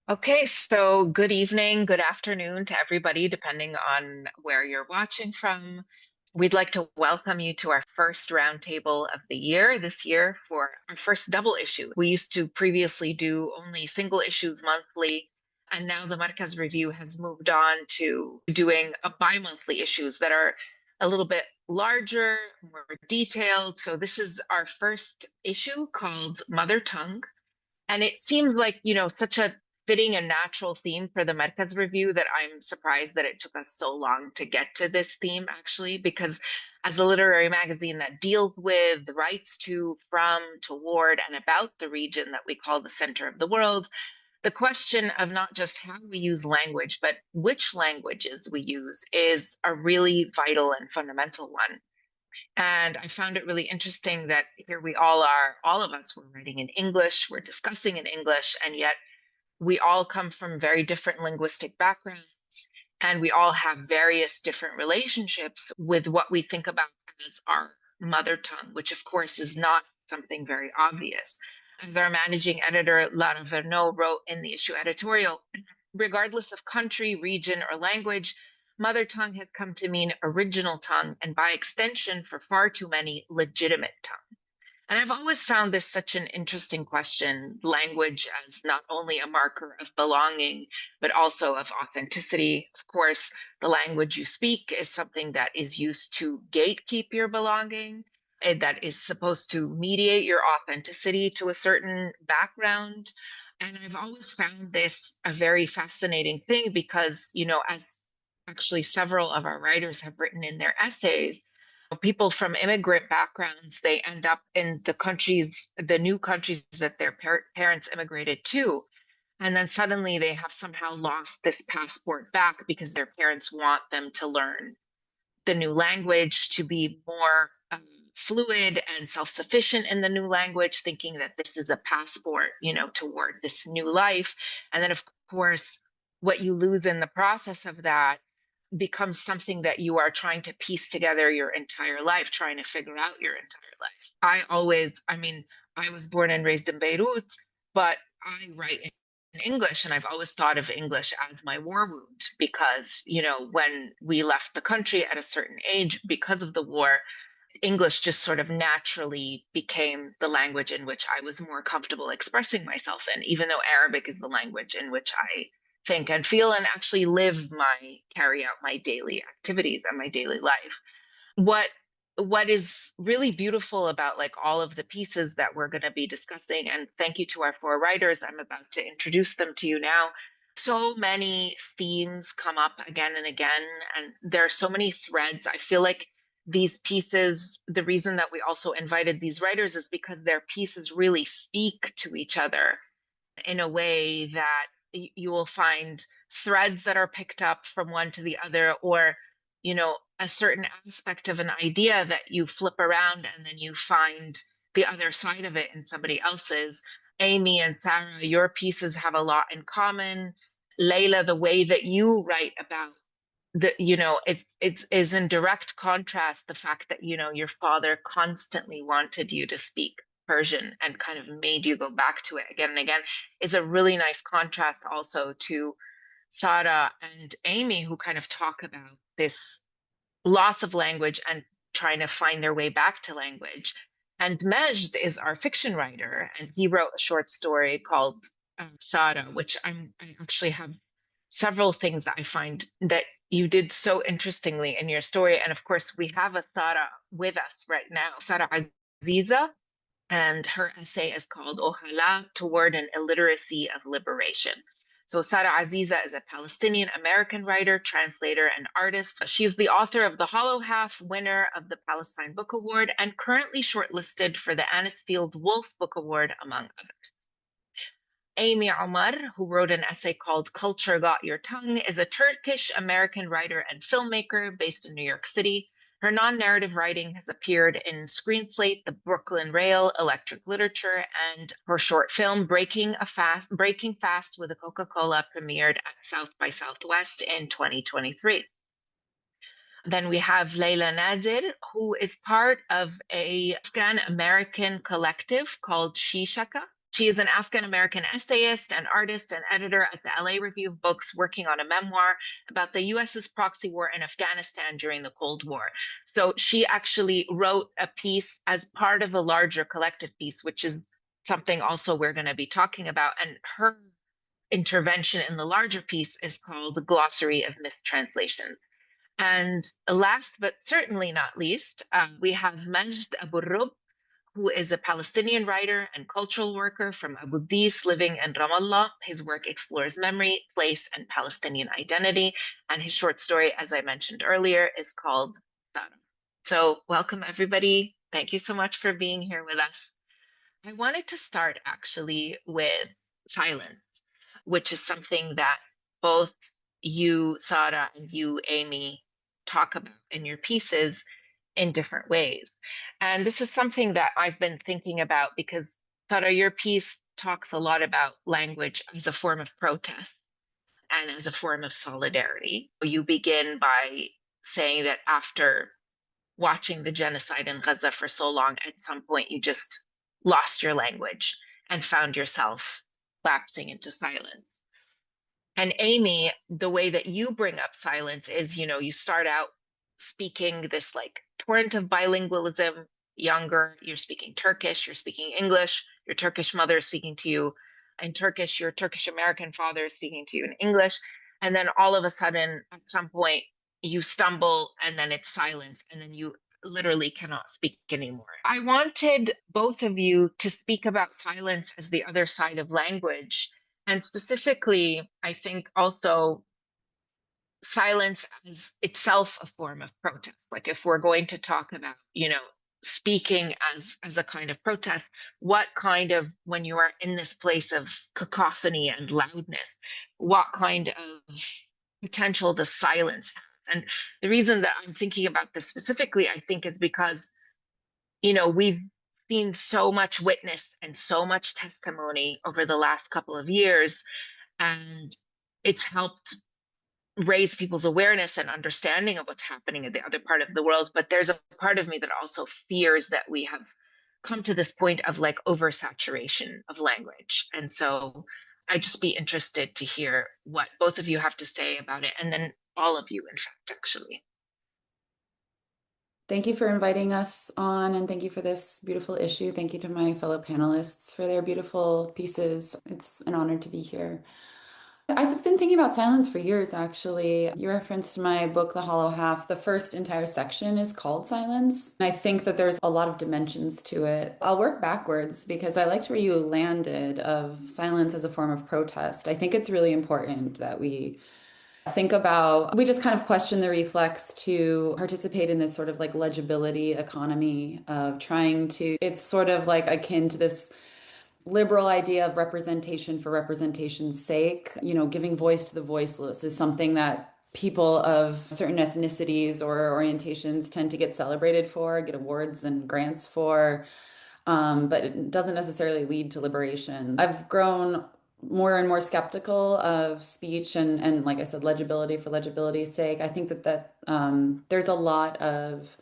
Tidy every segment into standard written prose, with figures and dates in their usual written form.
Okay, so good evening, good afternoon to everybody, depending on where you're watching from. We'd like to welcome you to our first roundtable of the year this year for our first double issue. We used to previously do only single issues monthly, and now the Markaz review has moved on to doing a bi-monthly issues that are a little bit larger, more detailed. So this is our first issue called Mother Tongue. And it seems like, such a fitting and natural theme for the Markaz review that I'm surprised that it took us so long to get to this theme, actually, because as a literary magazine that deals with the rights to, from, toward, and about the region that we call the center of the world, the question of not just how we use language, but which languages we use is a really vital and fundamental one. And I found it really interesting that here we all are, all of us were writing in English, we're discussing in English, and yet we all come from very different linguistic backgrounds, and we all have various different relationships with what we think about as our mother tongue, which of course is not something very obvious. As our managing editor, Lana wrote in the issue editorial, regardless of country, region, or language, mother tongue has come to mean original tongue, and by extension, for far too many, legitimate tongue. And I've always found this such an interesting question, language as not only a marker of belonging, but also of authenticity. Of course, the language you speak is something that is used to gatekeep your belonging, and that is supposed to mediate your authenticity to a certain background. And I've always found this a very fascinating thing because, as actually several of our writers have written in their essays, people from immigrant backgrounds, they end up in the new countries that their parents immigrated to. And then suddenly they have somehow lost this passport back because their parents want them to learn the new language, to be more fluid and self-sufficient in the new language, thinking that this is a passport, toward this new life. And then, of course, what you lose in the process of that becomes something that you are trying to piece together your entire life, trying to figure out your entire life. I was born and raised in Beirut, but I write in English, and I've always thought of English as my war wound because, when we left the country at a certain age because of the war, English just sort of naturally became the language in which I was more comfortable expressing myself in, even though Arabic is the language in which I think and feel and actually carry out my daily activities and my daily life. What what is really beautiful about like all of the pieces that we're going to be discussing, and thank you to our four writers, I'm about to introduce them to you now. So many themes come up again and again, and there are so many threads. I feel like these pieces, the reason that we also invited these writers is because their pieces really speak to each other in a way that you will find threads that are picked up from one to the other, or, a certain aspect of an idea that you flip around and then you find the other side of it in somebody else's. Amy and Sarah, your pieces have a lot in common. Leila, the way that you write about it's is in direct contrast the fact that your father constantly wanted you to speak Persian and kind of made you go back to it again and again is a really nice contrast also to Sada and Amy, who kind of talk about this loss of language and trying to find their way back to language. And Majd is our fiction writer, and he wrote a short story called Sada, which I actually have several things that I find that you did so interestingly in your story. And of course, we have a Sarah with us right now, Sarah Aziza, and her essay is called Ohala Toward an Illiteracy of Liberation. So Sarah Aziza is a Palestinian American writer, translator, and artist. She's the author of The Hollow Half, winner of the Palestine Book Award, and currently shortlisted for the Anisfield Wolf Book Award, among others. Amy Omer, who wrote an essay called Culture Got Your Tongue, is a Turkish American writer and filmmaker based in New York City. Her non-narrative writing has appeared in Screen Slate, The Brooklyn Rail, Electric Literature, and her short film Breaking Fast with a Coca-Cola premiered at South by Southwest in 2023. Then we have Leila Nadir, who is part of a Afghan American collective called Shishaka. She is an African-American essayist and artist and editor at the LA Review of Books, working on a memoir about the US's proxy war in Afghanistan during the Cold War. So she actually wrote a piece as part of a larger collective piece, which is something also we're going to be talking about. And her intervention in the larger piece is called the Glossary of Mistranslations. And last but certainly not least, we have Majd Aburrud, who is a Palestinian writer and cultural worker from Abu Dis living in Ramallah. His work explores memory, place, and Palestinian identity. And his short story, as I mentioned earlier, is called Sarah. So, welcome everybody. Thank you so much for being here with us. I wanted to start actually with silence, which is something that both you, Sarah, and you, Amy, talk about in your pieces in different ways. And this is something that I've been thinking about because, Sarah, your piece talks a lot about language as a form of protest and as a form of solidarity. You begin by saying that after watching the genocide in Gaza for so long, at some point you just lost your language and found yourself lapsing into silence. And Amy, the way that you bring up silence is, you start out speaking this like torrent of bilingualism, younger, you're speaking Turkish, you're speaking English, your Turkish mother is speaking to you in Turkish, your Turkish American father is speaking to you in English. And then all of a sudden, at some point, you stumble and then it's silence, and then you literally cannot speak anymore. I wanted both of you to speak about silence as the other side of language. And specifically, I think also silence as itself a form of protest. Like if we're going to talk about, speaking as a kind of protest, what kind of, when you are in this place of cacophony and loudness, what kind of potential does silence have? And the reason that I'm thinking about this specifically, I think, is because, we've seen so much witness and so much testimony over the last couple of years, and it's helped raise people's awareness and understanding of what's happening in the other part of the world. But there's a part of me that also fears that we have come to this point of like oversaturation of language. And so I'd just be interested to hear what both of you have to say about it. And then all of you, in fact, actually. Thank you for inviting us on, and thank you for this beautiful issue. Thank you to my fellow panelists for their beautiful pieces. It's an honor to be here. I've been thinking about silence for years, actually. You referenced my book, The Hollow Half. The first entire section is called Silence. I think that there's a lot of dimensions to it. I'll work backwards because I liked where you landed of silence as a form of protest. I think it's really important that we we just kind of question the reflex to participate in this sort of like legibility economy of it's sort of like akin to this liberal idea of representation for representation's sake. Giving voice to the voiceless is something that people of certain ethnicities or orientations tend to get celebrated for, get awards and grants for. But it doesn't necessarily lead to liberation. I've grown more and more skeptical of speech and like I said, legibility for legibility's sake. I think that there's a lot of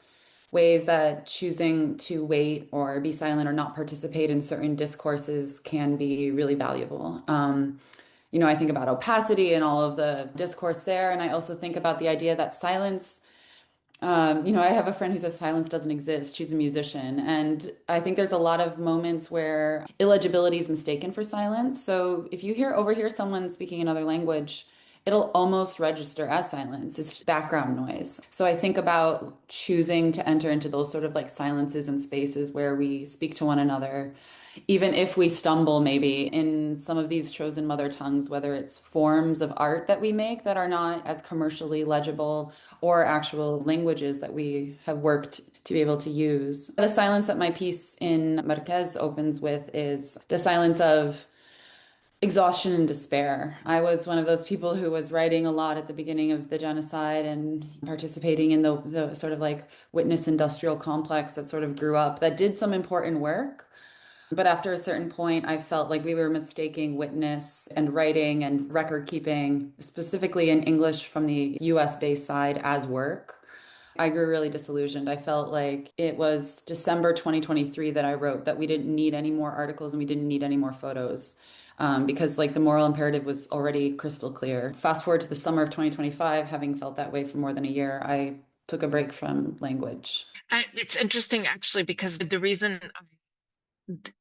ways that choosing to wait or be silent or not participate in certain discourses can be really valuable. I think about opacity and all of the discourse there. And I also think about the idea that silence, I have a friend who says silence doesn't exist. She's a musician. And I think there's a lot of moments where illegibility is mistaken for silence. So if you overhear someone speaking another language, it'll almost register as silence. It's background noise. So I think about choosing to enter into those sort of like silences and spaces where we speak to one another, even if we stumble maybe in some of these chosen mother tongues, whether it's forms of art that we make that are not as commercially legible or actual languages that we have worked to be able to use. The silence that my piece in Markaz opens with is the silence of exhaustion and despair. I was one of those people who was writing a lot at the beginning of the genocide and participating in the sort of like witness industrial complex that sort of grew up that did some important work. But after a certain point, I felt like we were mistaking witness and writing and record keeping, specifically in English from the US based side, as work. I grew really disillusioned. I felt like it was December 2023 that I wrote that we didn't need any more articles and we didn't need any more photos. Because like the moral imperative was already crystal clear. Fast forward to the summer of 2025, having felt that way for more than a year, I took a break from language. It's interesting actually because the reason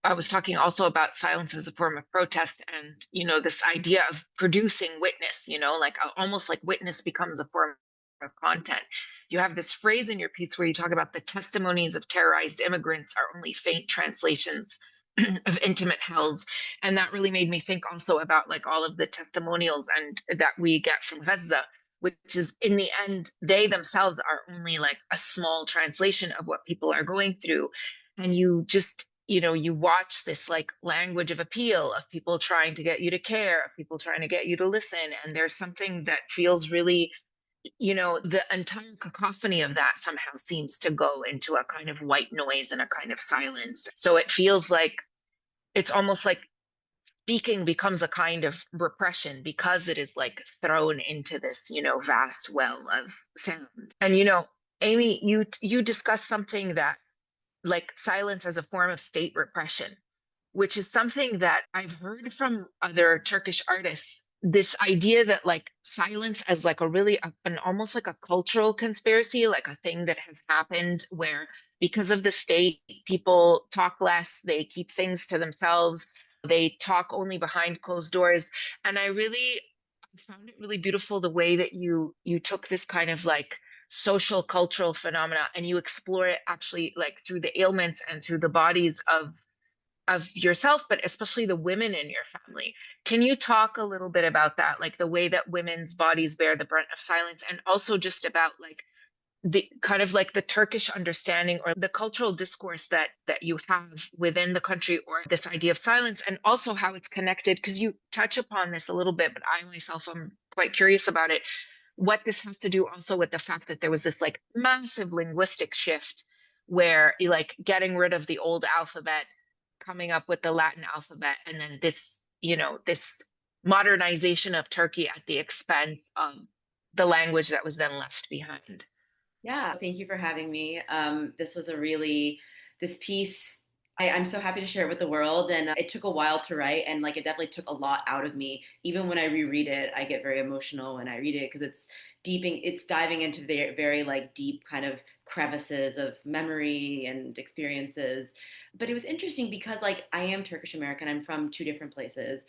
I was talking also about silence as a form of protest and, this idea of producing witness, like almost like witness becomes a form of content. You have this phrase in your piece where you talk about the testimonies of terrorized immigrants are only faint translations of intimate hells. And that really made me think also about like all of the testimonials and that we get from Gaza, which is in the end, they themselves are only like a small translation of what people are going through. And you just, you watch this like language of appeal of people trying to get you to care, of people trying to get you to listen. And there's something that feels really, the entire cacophony of that somehow seems to go into a kind of white noise and a kind of silence. So it feels like it's almost like speaking becomes a kind of repression because it is like thrown into this, vast well of sound. And Amy, you discussed something that like silence as a form of state repression, which is something that I've heard from other Turkish artists. This idea that like silence as like a really an almost like a cultural conspiracy, like a thing that has happened where because of the state, people talk less, they keep things to themselves, they talk only behind closed doors. And I found it really beautiful the way that you took this kind of like social cultural phenomena and you explore it actually like through the ailments and through the bodies of yourself, but especially the women in your family. Can you talk a little bit about that, like the way that women's bodies bear the brunt of silence, and also just about like the kind of like the Turkish understanding or the cultural discourse that you have within the country, or this idea of silence, and also how it's connected, because you touch upon this a little bit, but I myself am quite curious about it, what this has to do also with the fact that there was this like massive linguistic shift where you like getting rid of the old alphabet, coming up with the Latin alphabet, and then this, this modernization of Turkey at the expense of the language that was then left behind. Yeah, thank you for having me. This was a really, this piece, I'm so happy to share it with the world. And it took a while to write, and like it definitely took a lot out of me. Even when I reread it, I get very emotional when I read it because it's diving into the very like deep kind of crevices of memory and experiences. But it was interesting because like I am Turkish American, I'm from two different places.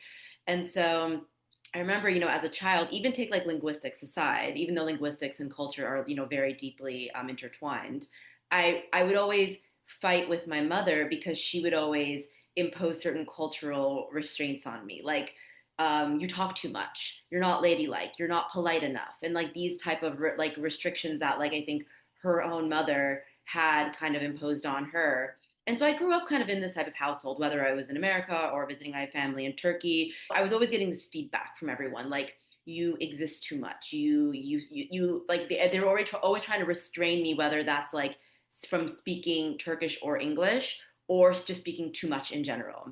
And so I remember, as a child, even take like linguistics aside, even though linguistics and culture are, very deeply intertwined, I would always fight with my mother because she would always impose certain cultural restraints on me, like you talk too much, you're not ladylike, you're not polite enough, and like these type of like restrictions that like I think her own mother had kind of imposed on her. And so I grew up kind of in this type of household, whether I was in America or visiting my family in Turkey. I was always getting this feedback from everyone, like you exist too much. You like they're always trying to restrain me, whether that's like from speaking Turkish or English, or just speaking too much in general.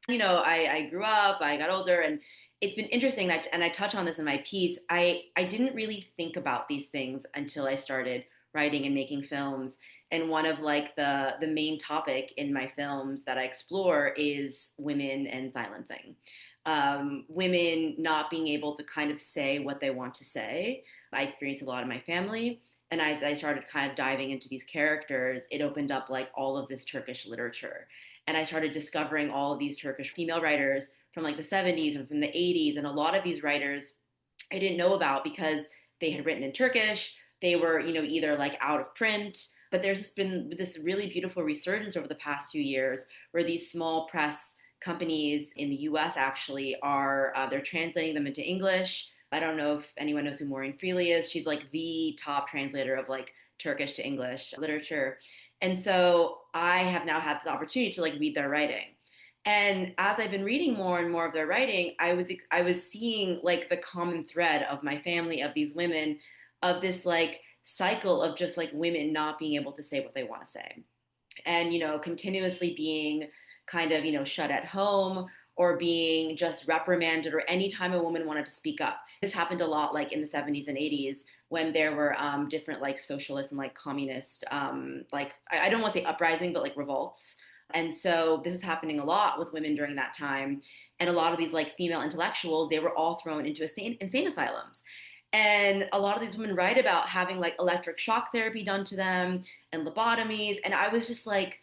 I grew up, I got older, and it's been interesting. And I touch on this in my piece. I didn't really think about these things until I started writing and making films. And one of like the main topic in my films that I explore is women and silencing. Women not being able to kind of say what they want to say. I experienced a lot in my family. And as I started kind of diving into these characters, it opened up like all of this Turkish literature. And I started discovering all of these Turkish female writers from like the 70s and from the 80s. And a lot of these writers I didn't know about because they had written in Turkish. They were, either like out of print. But there's just been this really beautiful resurgence over the past few years where these small press companies in the US actually are, they're translating them into English. I don't know if anyone knows who Maureen Freely is. She's like the top translator of like Turkish to English literature. And so I have now had the opportunity to like read their writing. And as I've been reading more and more of their writing, I was seeing like the common thread of my family, of these women, of this like cycle of just like women not being able to say what they want to say, and continuously being kind of shut at home, or being just reprimanded or anytime a woman wanted to speak up. This happened a lot like in the 70s and 80s when there were different like socialist and like communist, like I don't want to say uprising, but like revolts. And so this is happening a lot with women during that time. And a lot of these like female intellectuals, they were all thrown into insane asylums. And a lot of these women write about having like electric shock therapy done to them and lobotomies. And I was just like,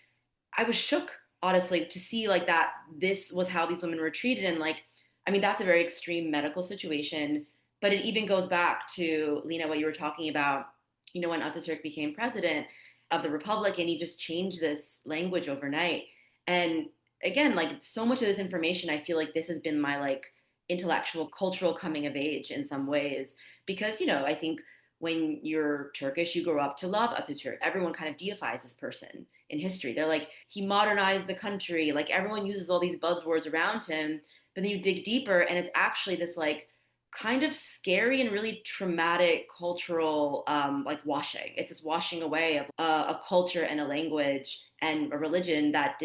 I was shook, honestly, to see like that this was how these women were treated. And like, I mean, that's a very extreme medical situation. But it even goes back to, Lina, what you were talking about, when Ataturk became president of the Republic and he just changed this language overnight. And again, like so much of this information, I feel like this has been my like intellectual, cultural coming of age in some ways. Because, I think when you're Turkish, you grow up to love Ataturk. Everyone kind of deifies this person in history. They're like, he modernized the country. Like everyone uses all these buzzwords around him. But then you dig deeper and it's actually this like kind of scary and really traumatic cultural like washing. It's this washing away of a culture and a language and a religion that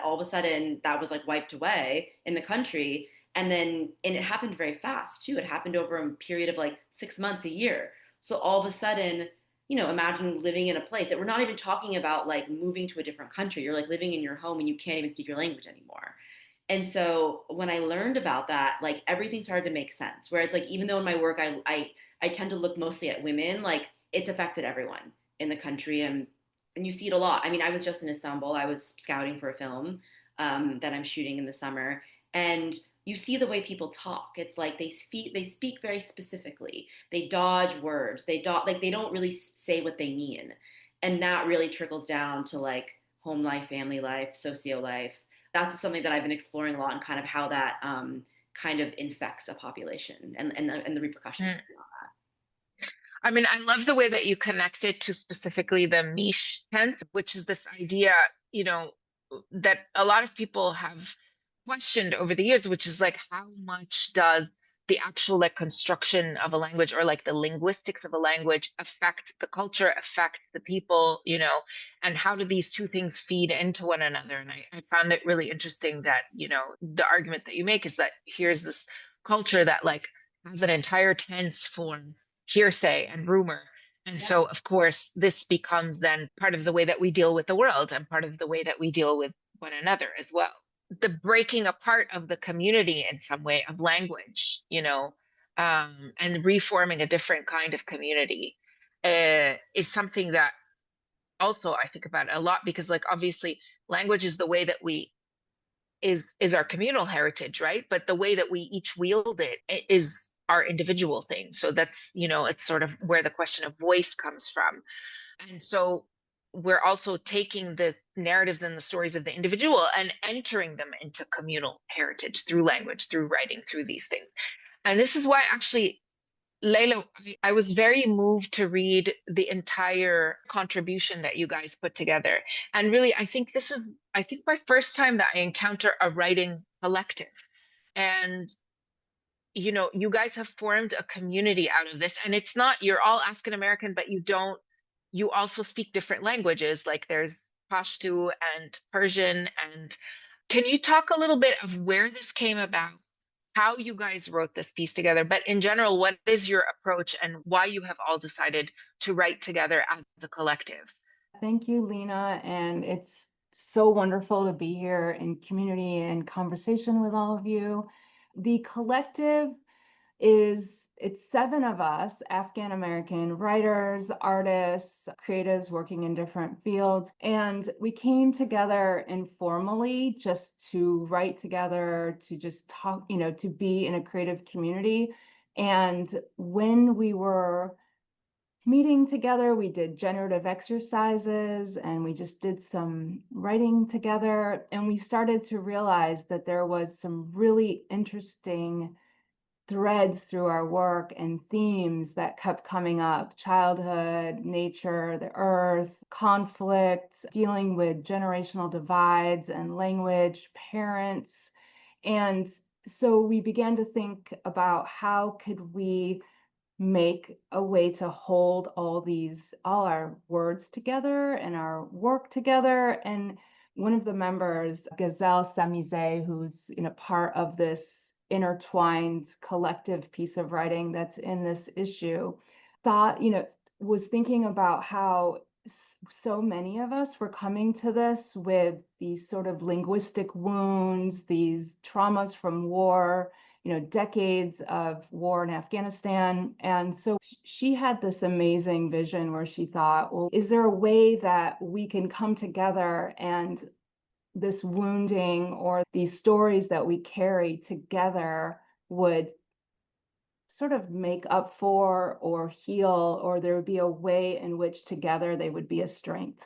all of a sudden that was like wiped away in the country. And it happened very fast too. It happened over a period of like 6 months, a year. So all of a sudden, imagine living in a place that we're not even talking about like moving to a different country. You're like living in your home and you can't even speak your language anymore. And so when I learned about that, like everything started to make sense. Where it's like even though in my work I tend to look mostly at women, like it's affected everyone in the country, and you see it a lot. I mean, I was just in Istanbul. I was scouting for a film that I'm shooting in the summer, and you see the way people talk. It's like they speak very specifically. They dodge words. They don't really say what they mean, and that really trickles down to like home life, family life, socio life. That's something that I've been exploring a lot, and kind of how that kind of infects a population and the repercussions. Mm. I mean, I love the way that you connected to specifically the niche tense, which is this idea, you know, that a lot of people have questioned over the years, which is like how much does the actual like construction of a language or like the linguistics of a language affect the culture, affect the people, and how do these two things feed into one another? And I found it really interesting that, the argument that you make is that here's this culture that like has an entire tense for hearsay and rumor. And Yep. so, of course, this becomes then part of the way that we deal with the world and part of the way that we deal with one another as well. The breaking apart of the community in some way of language, and reforming a different kind of community is something that also I think about a lot because, like, obviously, language is the way that we is our communal heritage, right? But the way that we each wield it is our individual thing. So that's, it's sort of where the question of voice comes from. And so we're also taking the narratives and the stories of the individual and entering them into communal heritage through language, through writing, through these things. And this is why actually, Leila, I was very moved to read the entire contribution that you guys put together. And really, I think my first time that I encounter a writing collective. And you guys have formed a community out of this. And it's not, you're all African American, but you also speak different languages. Like there's Pashto and Persian. And can you talk a little bit of where this came about, how you guys wrote this piece together, but in general, what is your approach and why you have all decided to write together as a collective? Thank you, Lina. And it's so wonderful to be here in community and conversation with all of you. The collective it's 7 of us, Afghan American writers, artists, creatives working in different fields. And we came together informally just to write together, to just talk, to be in a creative community. And when we were meeting together, we did generative exercises and we just did some writing together. And we started to realize that there was some really interesting threads through our work and themes that kept coming up: childhood, nature, the earth, conflict, dealing with generational divides and language, parents. And so we began to think about how could we make a way to hold all our words together and our work together. And One of the members, Gazelle Samize, who's part of this intertwined collective piece of writing that's in this issue, thought, was thinking about how so many of us were coming to this with these sort of linguistic wounds, these traumas from war, decades of war in Afghanistan. And so she had this amazing vision where she thought, well, is there a way that we can come together and this wounding or these stories that we carry together would sort of make up for or heal, or there would be a way in which together they would be a strength.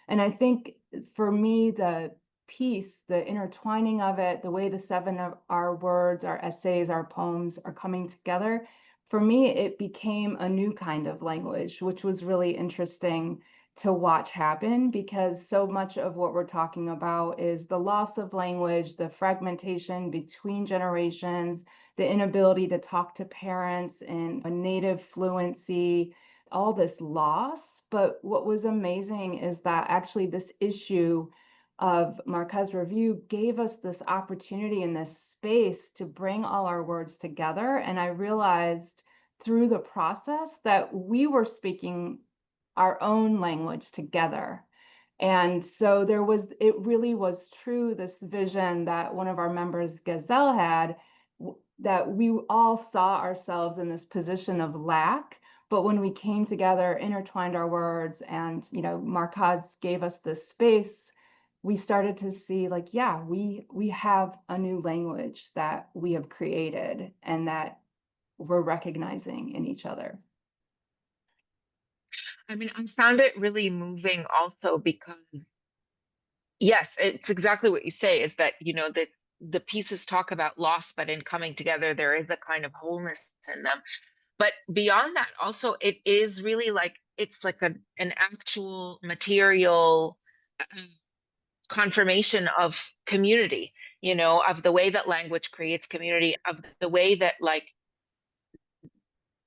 And I think for me, the piece, the intertwining of it, the way the 7 of our words, our essays, our poems are coming together, for me, it became a new kind of language, which was really interesting to watch happen, because so much of what we're talking about is the loss of language, the fragmentation between generations, the inability to talk to parents in a native fluency, all this loss. But what was amazing is that actually this issue of Markaz Review gave us this opportunity in this space to bring all our words together. And I realized through the process that we were speaking our own language together. And so it really was true, this vision that one of our members, Gazelle, had, that we all saw ourselves in this position of lack. But when we came together, intertwined our words, and Markaz gave us this space, we started to see, like, yeah, we have a new language that we have created and that we're recognizing in each other. I mean, I found it really moving also because, yes, it's exactly what you say, is that, that the pieces talk about loss, but in coming together, there is a kind of wholeness in them. But beyond that, also, it is really like, it's like an actual material confirmation of community, of the way that language creates community, of the way that like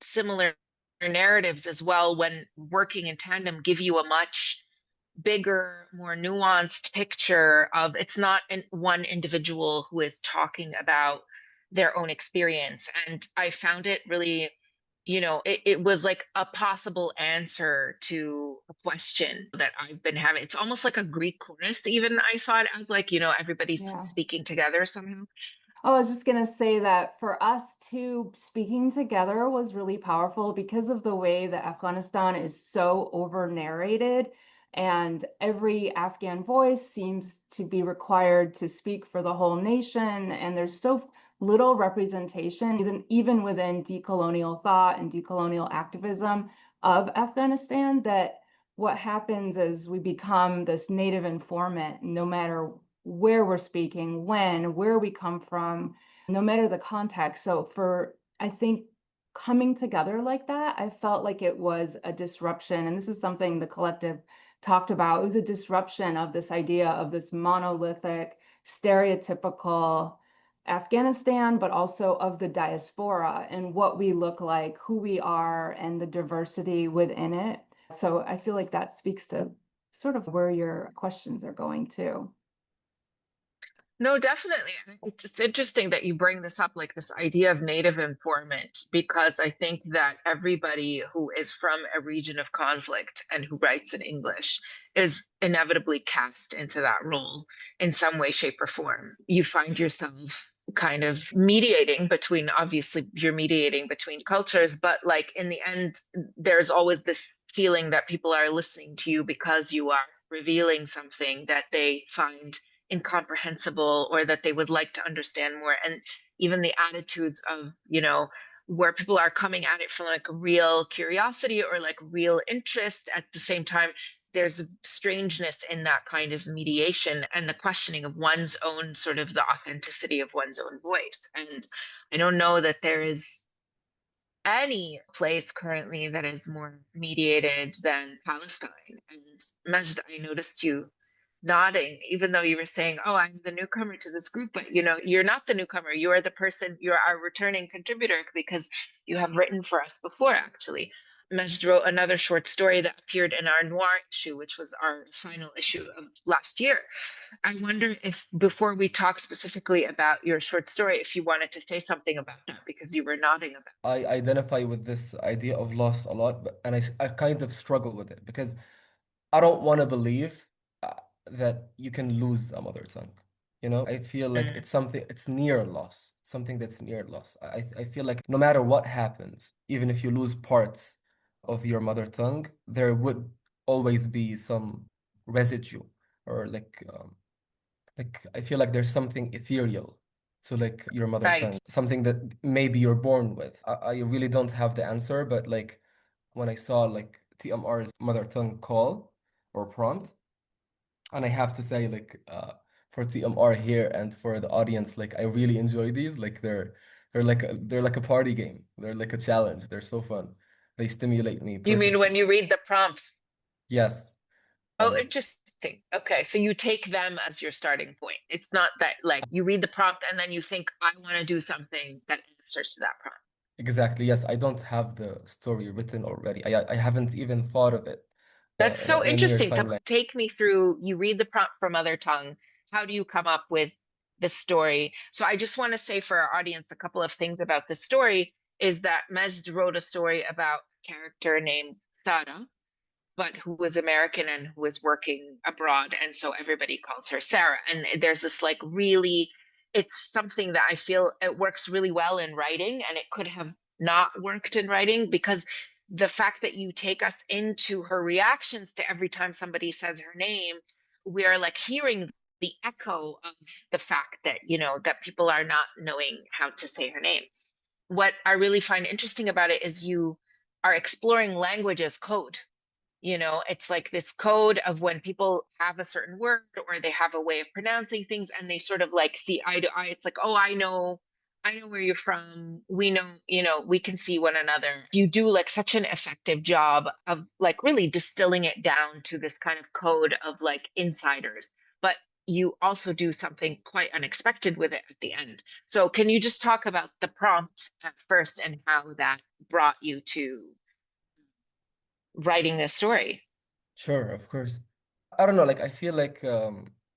similar narratives as well, when working in tandem, give you a much bigger, more nuanced picture of, it's not one individual who is talking about their own experience. And I found it really, it was like a possible answer to a question that I've been having. It's almost like a Greek chorus, even I saw it as like, everybody's Yeah. speaking together somehow. Oh, I was just going to say that for us too, speaking together was really powerful because of the way that Afghanistan is so over narrated, and every Afghan voice seems to be required to speak for the whole nation. And there's so little representation, even within decolonial thought and decolonial activism of Afghanistan, that what happens is we become this native informant, no matter where we're speaking, when, where we come from, no matter the context. So I think coming together like that, I felt like it was a disruption. And this is something the collective talked about. It was a disruption of this idea of this monolithic, stereotypical Afghanistan, but also of the diaspora and what we look like, who we are, and the diversity within it. So I feel like that speaks to sort of where your questions are going too. No, definitely. And it's interesting that you bring this up, like this idea of native informant, because I think that everybody who is from a region of conflict and who writes in English is inevitably cast into that role in some way, shape, or form. You find yourself kind of mediating between, obviously, you're mediating between cultures, but like in the end, there's always this feeling that people are listening to you because you are revealing something that they find incomprehensible or that they would like to understand more. And even the attitudes of, where people are coming at it from like real curiosity or like real interest at the same time, there's a strangeness in that kind of mediation and the questioning of one's own sort of the authenticity of one's own voice. And I don't know that there is any place currently that is more mediated than Palestine. And Majd, I noticed you nodding, even though you were saying, "Oh, I'm the newcomer to this group," but you're not the newcomer. You are the person. You're our returning contributor because you have written for us before, actually. Majd wrote another short story that appeared in our noir issue, which was our final issue of last year. I wonder if, before we talk specifically about your short story, if you wanted to say something about that because you were nodding about I identify with this idea of loss a lot, and I kind of struggle with it because I don't want to believe that you can lose a mother tongue. I feel like it. it's near loss, something that's near loss. I feel like no matter what happens, even if you lose parts of your mother tongue, there would always be some residue, or like I feel like there's something ethereal to like your mother tongue, Right. something that maybe you're born with. I really don't have the answer, but like when I saw like TMR's mother tongue call or prompt, and I have to say like for TMR here and for the audience, like I really enjoy these. Like they're like a party game. They're like a challenge. They're so fun. They stimulate me You mean when perfectly. you read the prompts? Yes. Oh, Um, interesting. Okay, so you take them as your starting point. It's not that like you read the prompt and then you think, I want to do something that answers to that prompt. exactly. Yes, I don't have the story written already. I haven't even thought of it That's in a, so in a near interesting. timeline. Take me through, you read the prompt from Mother Tongue. How do you come up with the story? So I just want to say for our audience a couple of things about the story is that Majd wrote a story about a character named Sarah, but who was American and who was working abroad. And so everybody calls her Sarah. And there's this like really, it's something that I feel it works really well in writing, and it could have not worked in writing because the fact that you take us into her reactions to every time somebody says her name, we are like hearing the echo of the fact that, that people are not knowing how to say her name. What I really find interesting about it is you are exploring language as code. It's like this code of when people have a certain word or they have a way of pronouncing things and they sort of like see eye to eye. It's like, oh, I know where you're from. We know, we can see one another. You do like such an effective job of like really distilling it down to this kind of code of like insiders. But you also do something quite unexpected with it at the end. So can you just talk about the prompt at first and how that brought you to writing this story? Sure, of course. I don't know, like I feel like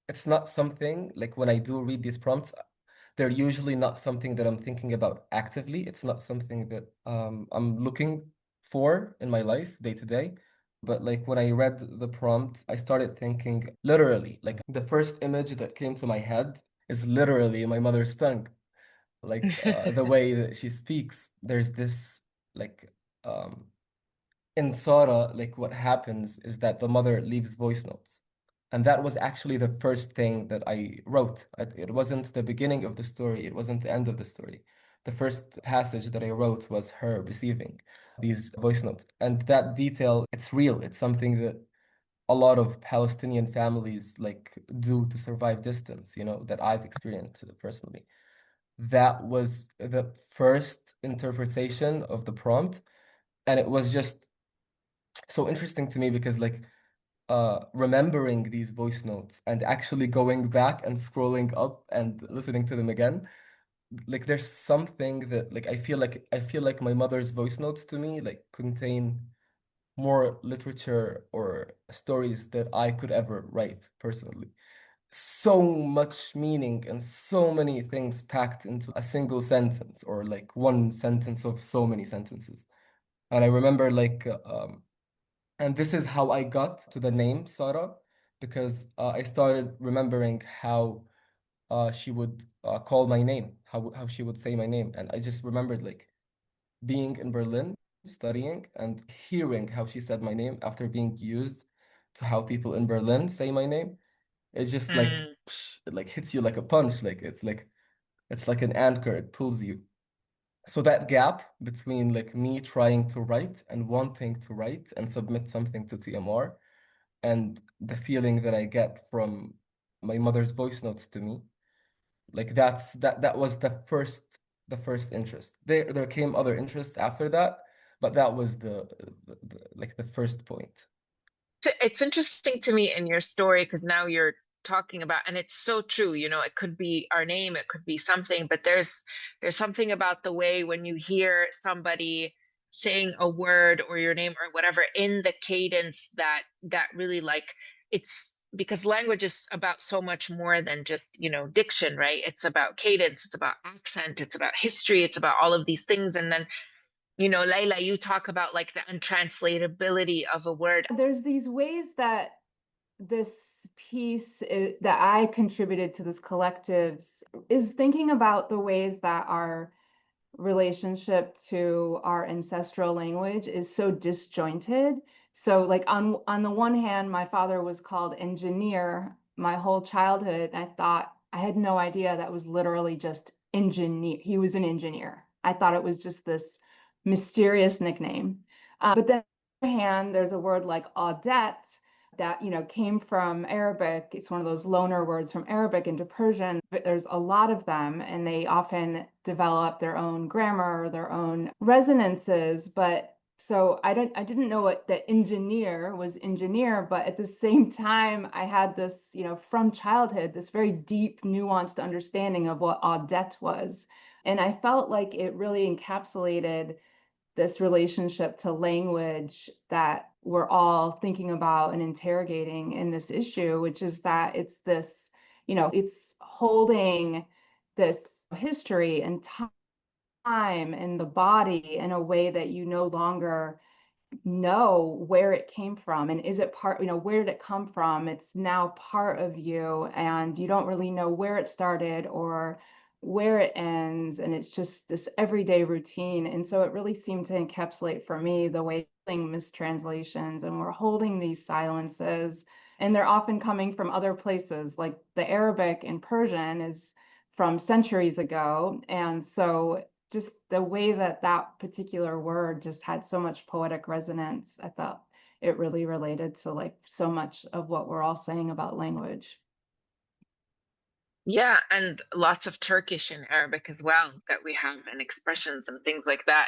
it's not something like when I do read these prompts, they're usually not something that I'm thinking about actively. It's not something that I'm looking for in my life day to day. But like when I read the prompt, I started thinking literally, like the first image that came to my head is literally my mother's tongue. Like the way that she speaks, there's this like um in Sara, like what happens is that the mother leaves voice notes. And that was actually the first thing that I wrote. It wasn't the beginning of the story, it wasn't the end of the story. The first passage that I wrote was her receiving these voice notes. And that detail, it's real. It's something that a lot of Palestinian families like do to survive distance, that I've experienced personally. That was the first interpretation of the prompt. And it was just so interesting to me because like remembering these voice notes and actually going back and scrolling up and listening to them again, like there's something that like I feel like my mother's voice notes to me like contain more literature or stories that I could ever write personally. So much meaning and so many things packed into a single sentence, or like one sentence of so many sentences. And I remember like and this is how I got to the name Sarah, because I started remembering how she would call my name, how she would say my name. And I just remembered like being in Berlin, studying, and hearing how she said my name after being used to how people in Berlin say my name. It's just like, Mm. it like hits you like a punch. It's like an anchor, it pulls you. So that gap between like me trying to write and wanting to write and submit something to TMR, and the feeling that I get from my mother's voice notes to me, like that was the first interest. There came other interests after that, but that was like the first point. It's interesting to me in your story because now you're talking about, and it's so true, it could be our name, it could be something, but there's something about the way when you hear somebody saying a word or your name or whatever in the cadence that really like, it's because language is about so much more than just, diction, right? It's about cadence, it's about accent, it's about history, it's about all of these things. And then, Leila, you talk about like the untranslatability of a word. There's these ways that this piece that I contributed to this collectives is thinking about the ways that our relationship to our ancestral language is so disjointed. So like on the one hand, my father was called engineer my whole childhood. And I thought I had no idea that was literally just engineer. He was an engineer. I thought it was just this mysterious nickname. But then on the other hand, there's a word like audette that came from Arabic. It's one of those loaner words from Arabic into Persian. But there's a lot of them, and they often develop their own grammar, their own resonances. But so I didn't know what the engineer was engineer, but at the same time, I had this, from childhood, this very deep, nuanced understanding of what audette was. And I felt like it really encapsulated this relationship to language that we're all thinking about and interrogating in this issue, which is that it's this, it's holding this history and time and the body in a way that you no longer know where it came from. And is it part, where did it come from? It's now part of you, and you don't really know where it started or where it ends. And it's just this everyday routine. And so it really seemed to encapsulate for me the way mistranslations, and we're holding these silences, and they're often coming from other places. Like the Arabic and Persian is from centuries ago. And so just the way that particular word just had so much poetic resonance, I thought it really related to like so much of what we're all saying about language. Yeah, and lots of Turkish and Arabic as well that we have, and expressions and things like that.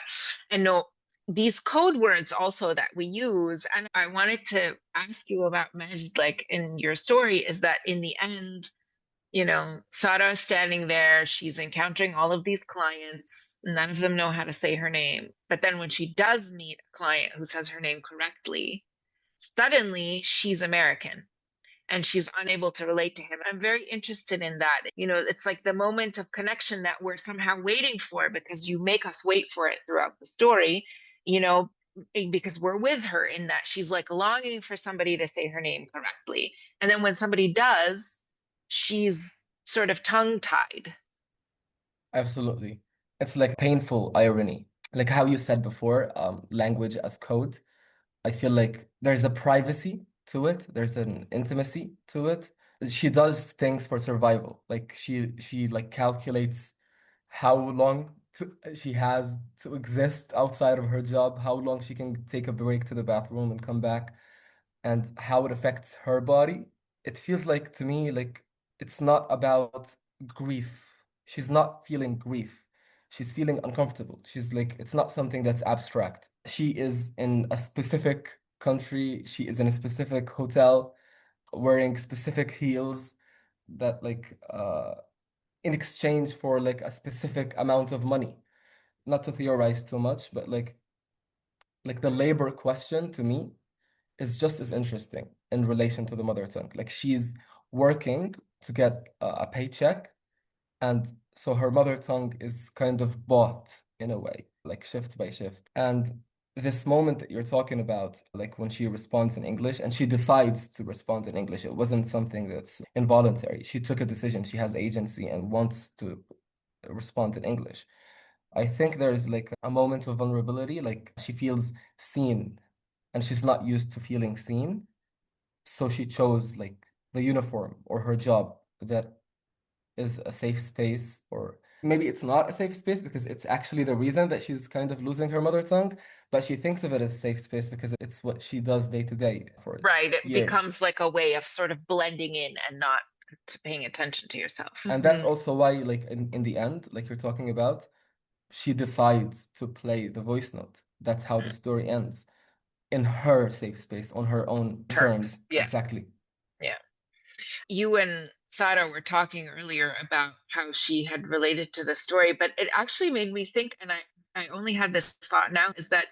And no, these code words also that we use, and I wanted to ask you about Majd, like in your story, is that in the end, Sarah is standing there, she's encountering all of these clients, none of them know how to say her name. But then when she does meet a client who says her name correctly, suddenly she's American and she's unable to relate to him. I'm very interested in that. It's like the moment of connection that we're somehow waiting for, because you make us wait for it throughout the story, because we're with her in that she's like longing for somebody to say her name correctly. And then when somebody does, she's sort of tongue-tied. Absolutely. It's like painful irony. Like how you said before, language as code. I feel like there's a privacy to it, there's an intimacy to it. She does things for survival. Like she like calculates how long she has to exist outside of her job, how long she can take a break to the bathroom and come back, and how it affects her body. It feels like to me like it's not about grief. She's not feeling grief. She's feeling uncomfortable. She's like, it's not something that's abstract. She is in a specific country. She is in a specific hotel wearing specific heels that like in exchange for like a specific amount of money. Not to theorize too much, but like the labor question to me is just as interesting in relation to the mother tongue. Like she's working to get a paycheck, and so her mother tongue is kind of bought in a way, like shift by shift. And this moment that you're talking about, like when she responds in English and she decides to respond in English, it wasn't something that's involuntary. She took a decision, she has agency and wants to respond in English. I think there's like a moment of vulnerability, like she feels seen and she's not used to feeling seen. So she chose like the uniform or her job that is a safe space, or maybe it's not a safe space because it's actually the reason that she's kind of losing her mother tongue, but she thinks of it as a safe space because it's what she does day to day for Right. It years. becomes like a way of sort of blending in and not paying attention to yourself. And that's also why, like in the end, like you're talking about, she decides to play the voice note. That's how the story ends. In her safe space, on her own terms. Yes. Exactly. Yeah. You and Sarah were talking earlier about how she had related to the story, but it actually made me think, and I only had this thought now, is that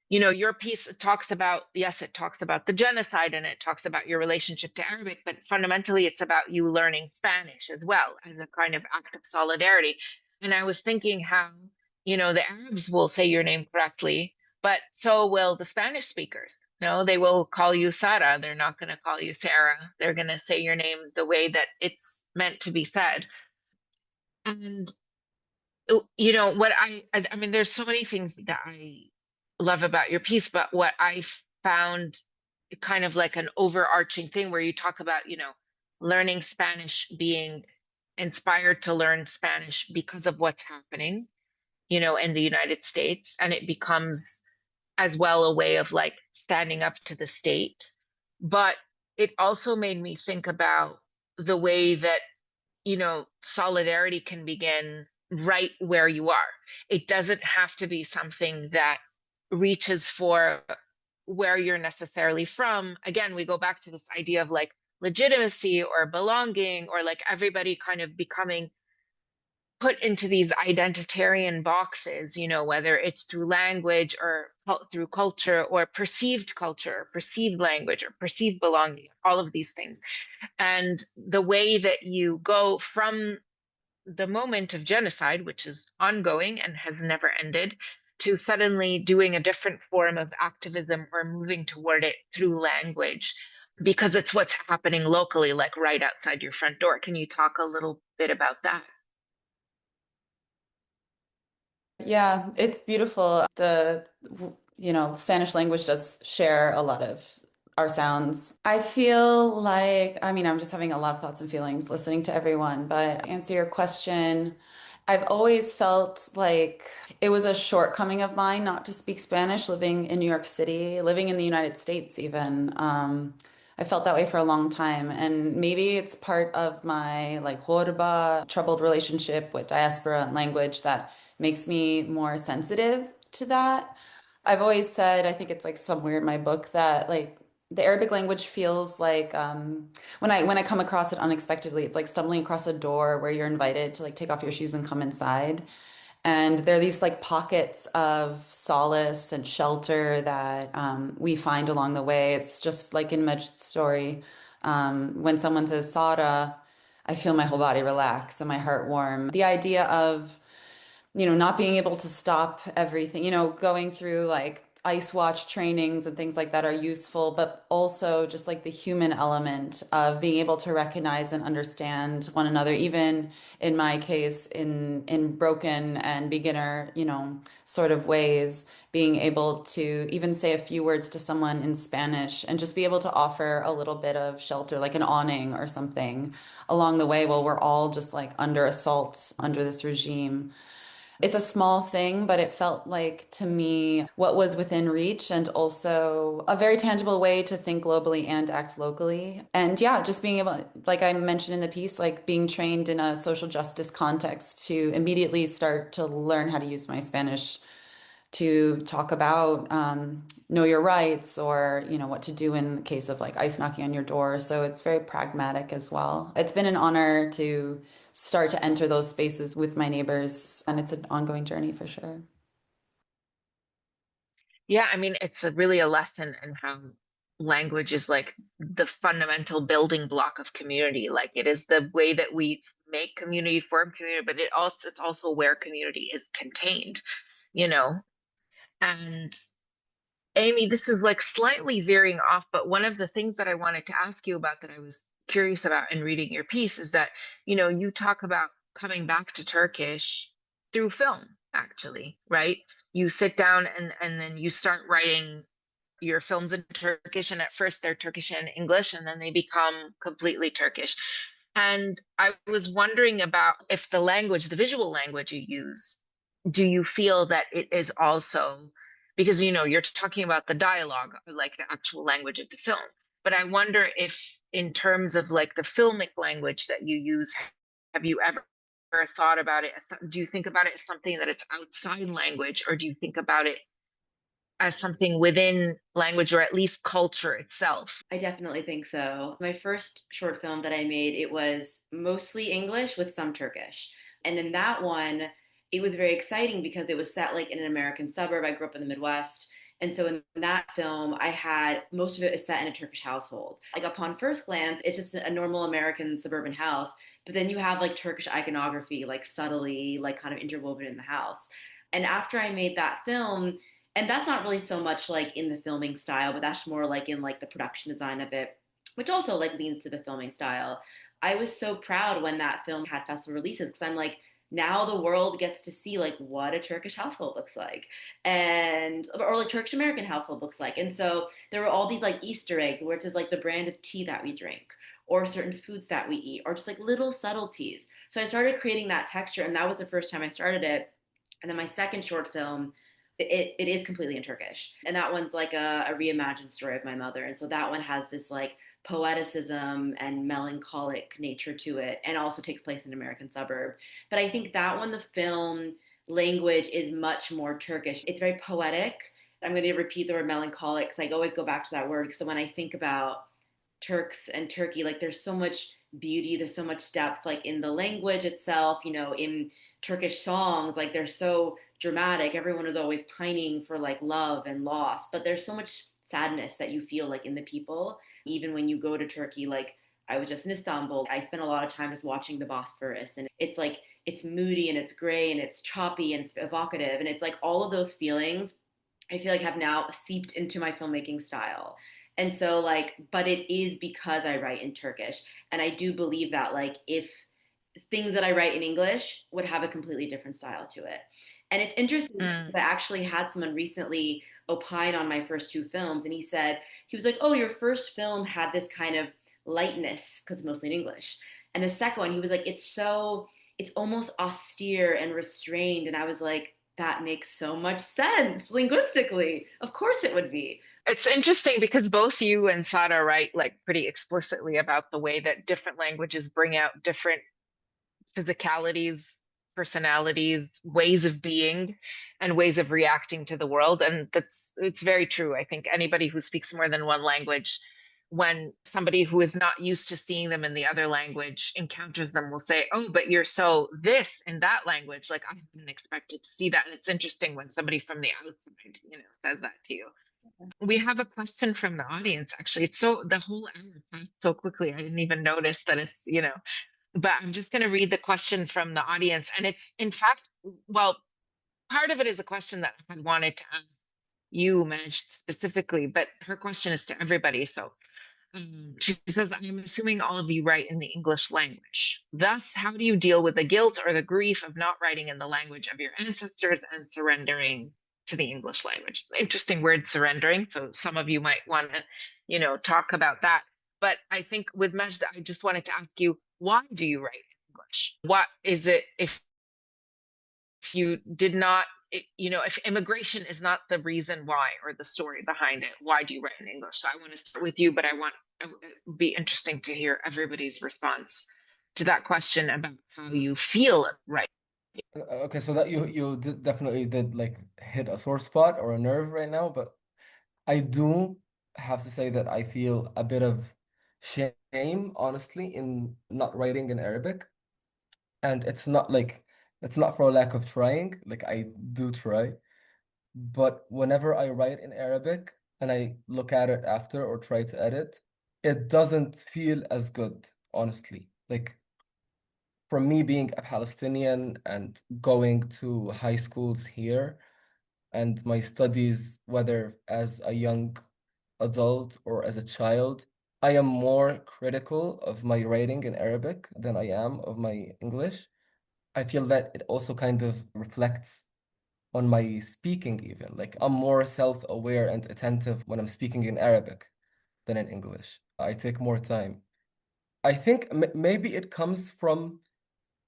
your piece talks about, yes, it talks about the genocide and it talks about your relationship to Arabic, but fundamentally it's about you learning Spanish as well as a kind of act of solidarity. And I was thinking how, the Arabs will say your name correctly, but so will the Spanish speakers. No, they will call you Sarah. They're not going to call you Sarah. They're going to say your name the way that it's meant to be said. And what I mean, there's so many things that I love about your piece, but what I found kind of like an overarching thing where you talk about, learning Spanish, being inspired to learn Spanish because of what's happening, in the United States, and it becomes as well a way of like standing up to the state. But it also made me think about the way that solidarity can begin right where you are. It doesn't have to be something that reaches for where you're necessarily from. Again, we go back to this idea of like legitimacy or belonging or like everybody kind of becoming put into these identitarian boxes, whether it's through language or through culture or perceived language or perceived belonging, all of these things. And the way that you go from the moment of genocide, which is ongoing and has never ended, to suddenly doing a different form of activism or moving toward it through language, because it's what's happening locally, like right outside your front door. Can you talk a little bit about that? Yeah, it's beautiful. Spanish language does share a lot of our sounds. I feel like, I mean, I'm just having a lot of thoughts and feelings listening to everyone, but to answer your question, I've always felt like it was a shortcoming of mine not to speak Spanish living in New York City, living in the United States even. I felt that way for a long time. And maybe it's part of my like Jorba, troubled relationship with diaspora and language that makes me more sensitive to that. I've always said, I think it's like somewhere in my book that like the Arabic language feels like when I come across it unexpectedly, it's like stumbling across a door where you're invited to like take off your shoes and come inside. And there are these like pockets of solace and shelter that we find along the way. It's just like in Majd's story, when someone says Sarah, I feel my whole body relax and my heart warm. The idea of not being able to stop everything, going through like ice watch trainings and things like that are useful, but also just like the human element of being able to recognize and understand one another, even in my case, in broken and beginner, sort of ways, being able to even say a few words to someone in Spanish and just be able to offer a little bit of shelter, like an awning or something along the way while we're all just like under assault under this regime. It's a small thing, but it felt like to me what was within reach and also a very tangible way to think globally and act locally. And yeah, just being able, like I mentioned in the piece, like being trained in a social justice context to immediately start to learn how to use my Spanish to talk about know your rights or what to do in the case of like ice knocking on your door. So it's very pragmatic as well. It's been an honor to start to enter those spaces with my neighbors, and it's an ongoing journey for sure. Yeah, I mean, it's really a lesson in how language is like the fundamental building block of community. Like it is the way that we make community, form community, but it's also where community is contained, you know? And Amy, this is like slightly veering off, but one of the things that I wanted to ask you about that I was curious about in reading your piece is that, you talk about coming back to Turkish through film, actually, right? You sit down and then you start writing your films in Turkish, and at first they're Turkish and English, and then they become completely Turkish. And I was wondering about if the language, the visual language you use, do you feel that it is also, because you're talking about the dialogue, like the actual language of the film, but I wonder if in terms of like the filmic language that you use, have you ever thought about it do you think about it as something that it's outside language, or do you think about it as something within language or at least culture itself? I definitely think so. My first short film that I made, it was mostly English with some Turkish. And in that one, it was very exciting because it was set like in an American suburb. I grew up in the Midwest. And so in that film, I had most of it is set in a Turkish household. Like upon first glance, it's just a normal American suburban house. But then you have like Turkish iconography, like subtly, like kind of interwoven in the house. And after I made that film, and that's not really so much like in the filming style, but that's more like in like the production design of it, which also like leans to the filming style. I was so proud when that film had festival releases because I'm like, now the world gets to see like what a Turkish household looks like and or like Turkish American household looks like. And so there were all these like Easter eggs, which is like the brand of tea that we drink or certain foods that we eat or just like little subtleties. So I started creating that texture and that was the first time I started it. And then my second short film, it is completely in Turkish. And that one's like a reimagined story of my mother. And so that one has this like poeticism and melancholic nature to it and also takes place in an American suburb. But I think that one, the film language is much more Turkish. It's very poetic. I'm going to repeat the word melancholic because I always go back to that word because when I think about Turks and Turkey, like there's so much beauty, there's so much depth, like in the language itself, you know, in Turkish songs, like they're so dramatic. Everyone is always pining for like love and loss, but there's so much sadness that you feel like in the people, even when you go to Turkey. Like I was just in Istanbul. I spent a lot of time just watching the Bosphorus, and it's like it's moody and it's gray and it's choppy and it's evocative, and it's like all of those feelings I feel like have now seeped into my filmmaking style. And so like, but it is because I write in Turkish. And I do believe that like if things that I write in English would have a completely different style to it. And it's interesting Mm. because I actually had someone recently opine on my first two films, and he was like, "Oh, your first film had this kind of lightness because it's mostly in English." And the second one, he was like, it's almost austere and restrained." And I was like, that makes so much sense linguistically. Of course it would be. It's interesting because both you and Sada write like pretty explicitly about the way that different languages bring out different physicalities, personalities, ways of being, and ways of reacting to the world. And it's very true. I think anybody who speaks more than one language, when somebody who is not used to seeing them in the other language encounters them, will say, "Oh, but you're so this in that language." Like I didn't expect it to see that. And it's interesting when somebody from the outside, says that to you. We have a question from the audience, actually. It's so the whole hour passed so quickly. I didn't even notice that but I'm just going to read the question from the audience. And it's, in fact, well, part of it is a question that I wanted to ask you, Majd, specifically, but her question is to everybody. So she says, "I'm assuming all of you write in the English language. Thus, how do you deal with the guilt or the grief of not writing in the language of your ancestors and surrendering to the English language?" Interesting word, surrendering. So some of you might want to, talk about that. But I think with Majd, I just wanted to ask you, why do you write in English? What is it if you did not, if immigration is not the reason why or the story behind it, why do you write in English? So I want to start with you, but it would be interesting to hear everybody's response to that question about how you feel right. Okay, so that you definitely did like hit a sore spot or a nerve right now, but I do have to say that I feel a bit of shame, honestly, in not writing in Arabic. And it's not for a lack of trying, like I do try, but whenever I write in Arabic and I look at it after or try to edit, it doesn't feel as good, honestly. Like from me being a Palestinian and going to high schools here and my studies, whether as a young adult or as a child, I am more critical of my writing in Arabic than I am of my English. I feel that it also kind of reflects on my speaking, even. Like I'm more self-aware and attentive when I'm speaking in Arabic than in English. I take more time. I think maybe it comes from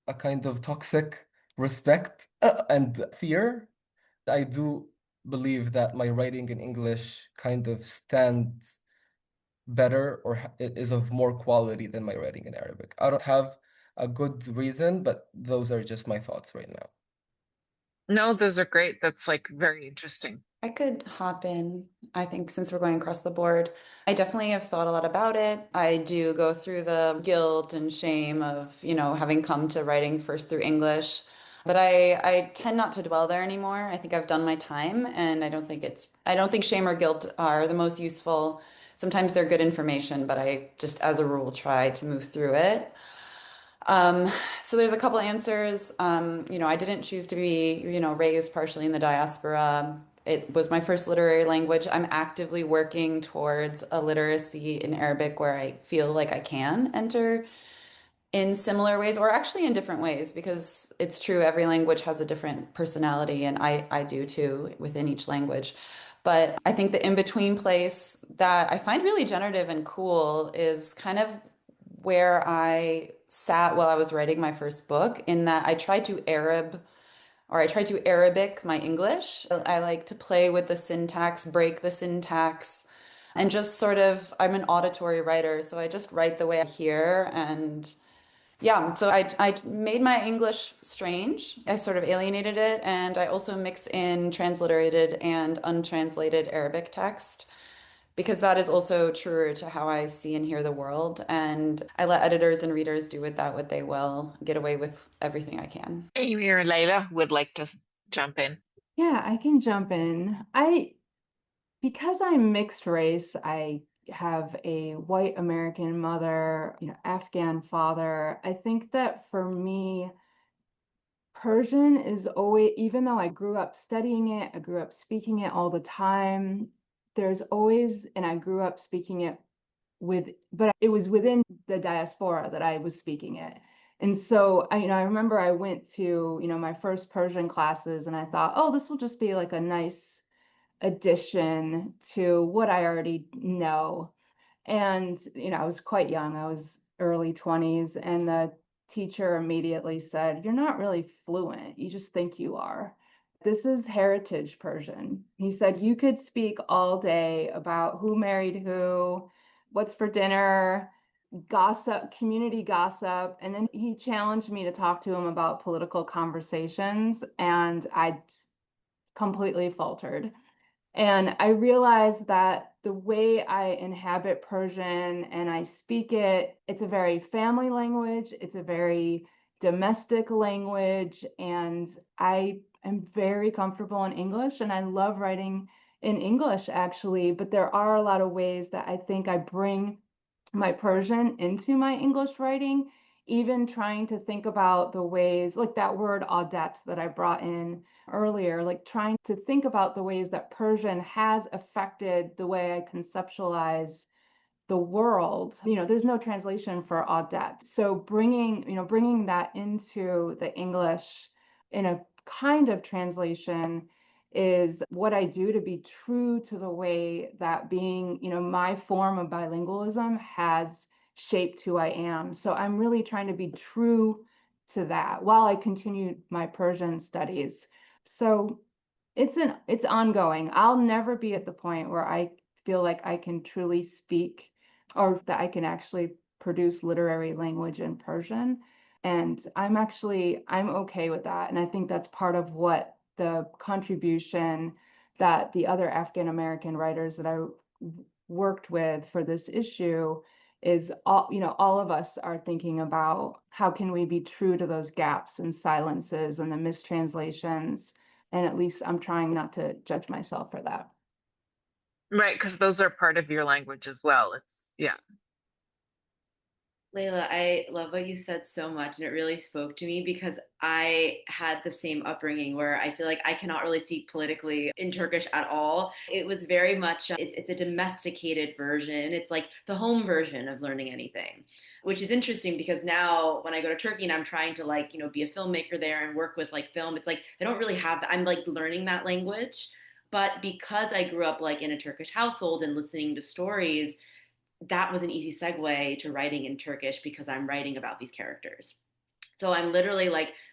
a kind of toxic respect and fear. I do believe that my writing in English kind of stands better or is of more quality than my writing in Arabic. I don't have a good reason, but those are just my thoughts right now. No, those are great. That's like very interesting. I could hop in, I think, since we're going across the board. I definitely have thought a lot about it. I do go through the guilt and shame of, having come to writing first through English. But I tend not to dwell there anymore. I think I've done my time, and I don't think shame or guilt are the most useful. Sometimes they're good information, but I just, as a rule, try to move through it. Um, so there's a couple answers. I didn't choose to be, raised partially in the diaspora. It was my first literary language. I'm actively working towards a literacy in Arabic where I feel like I can enter in similar ways or actually in different ways because it's true, every language has a different personality, and I do too within each language. But I think the in-between place that I find really generative and cool is kind of where I sat while I was writing my first book, in that I tried to Arabic my English. I like to play with the syntax, break the syntax, and just sort of, I'm an auditory writer, so I just write the way I hear. And yeah, so I made my English strange. I sort of alienated it, and I also mix in transliterated and untranslated Arabic text because that is also truer to how I see and hear the world. And I let editors and readers do with that what they will, get away with everything I can. Amy or Leila would like to jump in. Yeah, I can jump in. Because I'm mixed race, I have a white American mother, Afghan father. I think that for me, Persian is always, even though I grew up studying it, I grew up speaking it all the time, there's always, and I grew up speaking it but it was within the diaspora that I was speaking it. And so I remember I went to, my first Persian classes and I thought, oh, this will just be like a nice addition to what I already know. And, I was quite young. I was early 20s, and the teacher immediately said, "You're not really fluent. You just think you are. This is heritage Persian." He said, "You could speak all day about who married who, what's for dinner, gossip, community gossip." And then he challenged me to talk to him about political conversations, and I completely faltered. And I realized that the way I inhabit Persian and I speak it, it's a very family language, it's a very domestic language, and I am very comfortable in English and I love writing in English actually, but there are a lot of ways that I think I bring my Persian into my English writing, even trying to think about the ways, like that word adet that I brought in earlier, like trying to think about the ways that Persian has affected the way I conceptualize the world. There's no translation for adet. So bringing that into the English in a kind of translation is what I do to be true to the way that being, my form of bilingualism has shaped who I am. So I'm really trying to be true to that while I continue my Persian studies. So it's ongoing. I'll never be at the point where I feel like I can truly speak or that I can actually produce literary language in Persian. And I'm okay with that. And I think that's part of what the contribution that the other Afghan American writers that I worked with for this issue is all of us are thinking about how can we be true to those gaps and silences and the mistranslations. And at least I'm trying not to judge myself for that. Right, because those are part of your language as well. Yeah. Layla, I love what you said so much, and it really spoke to me because I had the same upbringing where I feel like I cannot really speak politically in Turkish at all. It was very much, it's a domesticated version. It's like the home version of learning anything, which is interesting because now when I go to Turkey and I'm trying to be a filmmaker there and work with film, it's like they don't really have that. I'm like learning that language. But because I grew up in a Turkish household and listening to stories, that was an easy segue to writing in Turkish because I'm writing about these characters. So I'm literally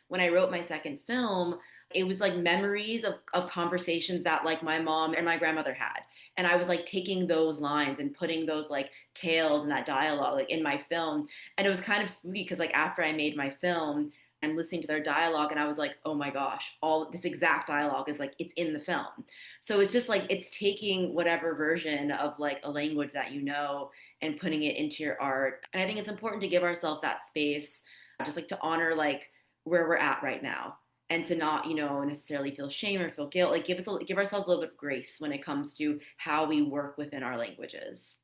when I wrote my second film, it was like memories of conversations that my mom and my grandmother had. And I was taking those lines and putting those tales and that dialogue in my film. And it was kind of spooky because after I made my film, I'm listening to their dialogue and I was like, oh my gosh, all this exact dialogue is it's in the film. So it's just it's taking whatever version of a language that and putting it into your art. And I think it's important to give ourselves that space, just to honor where we're at right now and to not, necessarily feel shame or feel guilt. Like give ourselves a little bit of grace when it comes to how we work within our languages.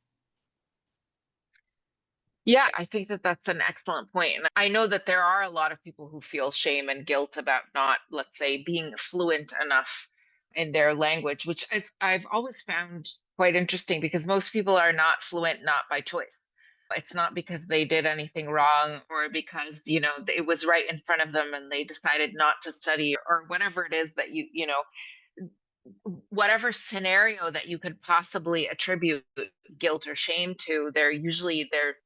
Yeah, I think that that's an excellent point. And I know that there are a lot of people who feel shame and guilt about not, let's say, being fluent enough in their language, which is, I've always found quite interesting because most people are not fluent, not by choice. It's not because they did anything wrong or because, it was right in front of them and they decided not to study or whatever it is that whatever scenario that you could possibly attribute guilt or shame to, they're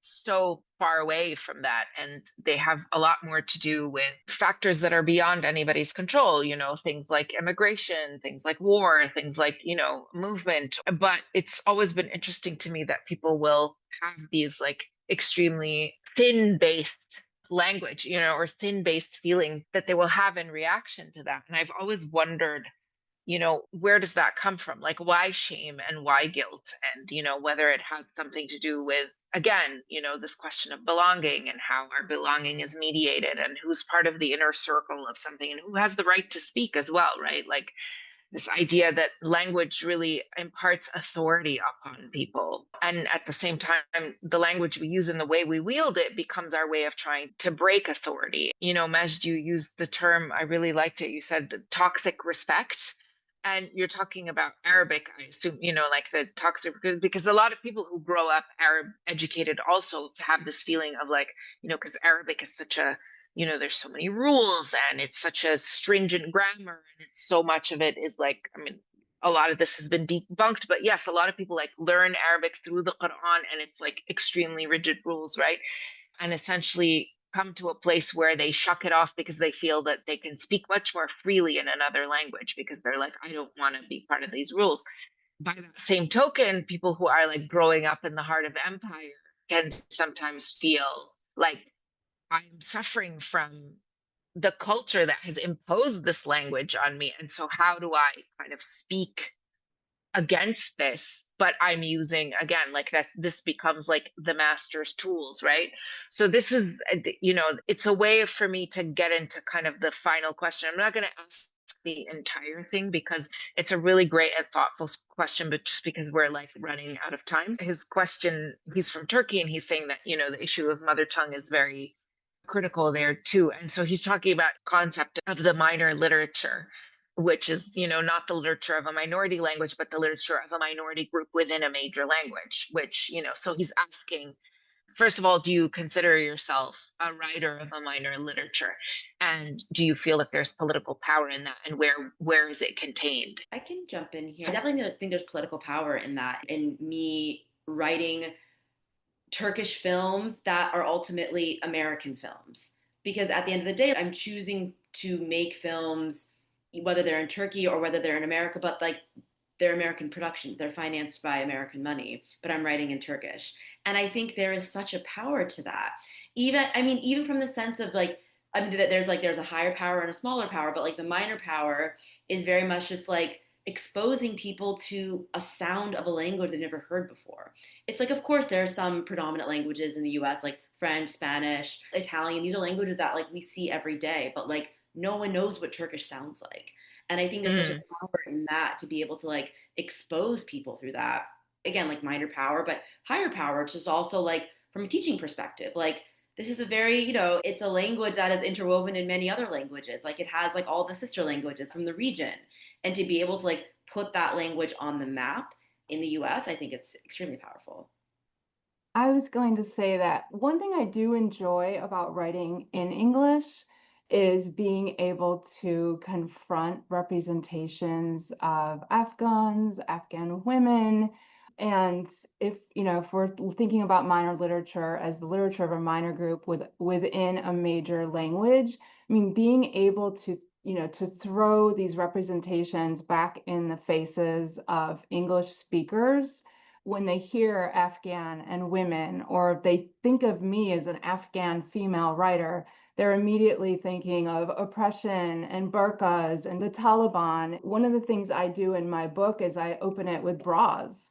so far away from that, and they have a lot more to do with factors that are beyond anybody's control, things like immigration, things like war, things like, movement. But it's always been interesting to me that people will have these like extremely thin based language, or thin based feeling that they will have in reaction to that. And I've always wondered, where does that come from? Like, why shame and why guilt? And, whether it has something to do with, again, this question of belonging and how our belonging is mediated and who's part of the inner circle of something and who has the right to speak as well, right? Like, this idea that language really imparts authority upon people. And at the same time, the language we use and the way we wield it becomes our way of trying to break authority. Majd, you used the term, I really liked it. You said toxic respect. And you're talking about Arabic, I assume, like the toxic, because a lot of people who grow up Arab educated also have this feeling of like, because Arabic is such a there's so many rules and it's such a stringent grammar and it's so much of it is like, I mean, a lot of this has been debunked, but yes, a lot of people like learn Arabic through the Quran and it's like extremely rigid rules, right? And essentially come to a place where they shuck it off because they feel that they can speak much more freely in another language because they're like, I don't want to be part of these rules. By that same token, people who are like growing up in the heart of empire can sometimes feel like I'm suffering from the culture that has imposed this language on me. And so, how do I kind of speak against this? But I'm using, again, like that, this becomes like the master's tools, right? So, this is, it's a way for me to get into kind of the final question. I'm not going to ask the entire thing because it's a really great and thoughtful question, but just because we're like running out of time. His question, he's from Turkey and he's saying that, the issue of mother tongue is very critical there too. And so he's talking about concept of the minor literature, which is, not the literature of a minority language, but the literature of a minority group within a major language, which, so he's asking, first of all, do you consider yourself a writer of a minor literature? And do you feel that there's political power in that? And where is it contained? I can jump in here. I definitely think there's political power in that, in me writing Turkish films that are ultimately American films. Because at the end of the day, I'm choosing to make films, whether they're in Turkey or whether they're in America, but like they're American productions. They're financed by American money, but I'm writing in Turkish. And I think there is such a power to that. Even from the sense of like, that there's a higher power and a smaller power, but like the minor power is very much just like exposing people to a sound of a language they've never heard before. It's like, of course, there are some predominant languages in the US, like French, Spanish, Italian. These are languages that like we see every day, but like no one knows what Turkish sounds like. And I think there's such a power in that to be able to like expose people through that. Again, like minor power, but higher power, just also like from a teaching perspective. Like this is a very, it's a language that is interwoven in many other languages. Like it has like all the sister languages from the region. And to be able to like put that language on the map in the US, I think it's extremely powerful. I was going to say that one thing I do enjoy about writing in English is being able to confront representations of Afghans, Afghan women. And if we're thinking about minor literature as the literature of a minor group within a major language, I mean, being able to, to throw these representations back in the faces of English speakers when they hear Afghan and women, or if they think of me as an Afghan female writer, they're immediately thinking of oppression and burqas and the Taliban. One of the things I do in my book is I open it with bras,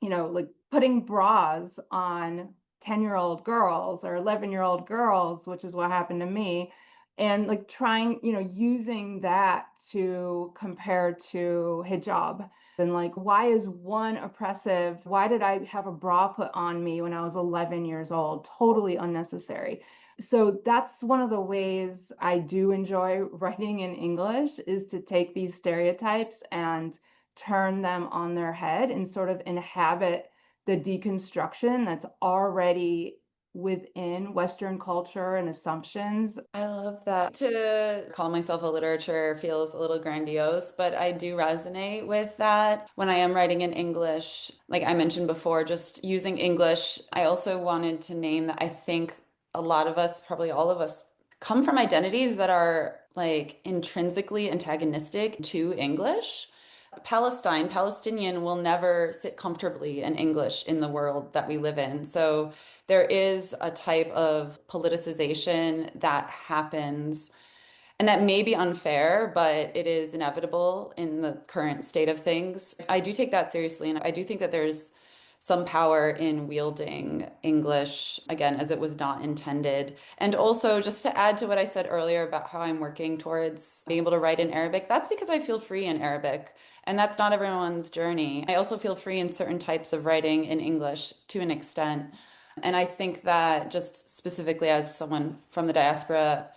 like putting bras on 10-year-old girls or 11-year-old girls, which is what happened to me. and like trying, using that to compare to hijab. And like, why is one oppressive? Why did I have a bra put on me when I was 11 years old? Totally unnecessary. So that's one of the ways I do enjoy writing in English, is to take these stereotypes and turn them on their head and sort of inhabit the deconstruction that's already within Western culture and assumptions. I love that. To call myself a literature feels a little grandiose, but I do resonate with that when I am writing in English. Like I mentioned before, just using English. I also wanted to name that I think a lot of us, probably all of us, come from identities that are like intrinsically antagonistic to English. Palestinian will never sit comfortably in English in the world that we live in. So there is a type of politicization that happens, and that may be unfair, but it is inevitable in the current state of things. I do take that seriously, and I do think that there's some power in wielding English, again, as it was not intended. And also, just to add to what I said earlier about how I'm working towards being able to write in Arabic, that's because I feel free in Arabic. And that's not everyone's journey. I also feel free in certain types of writing in English to an extent. And I think that, just specifically as someone from the diaspora,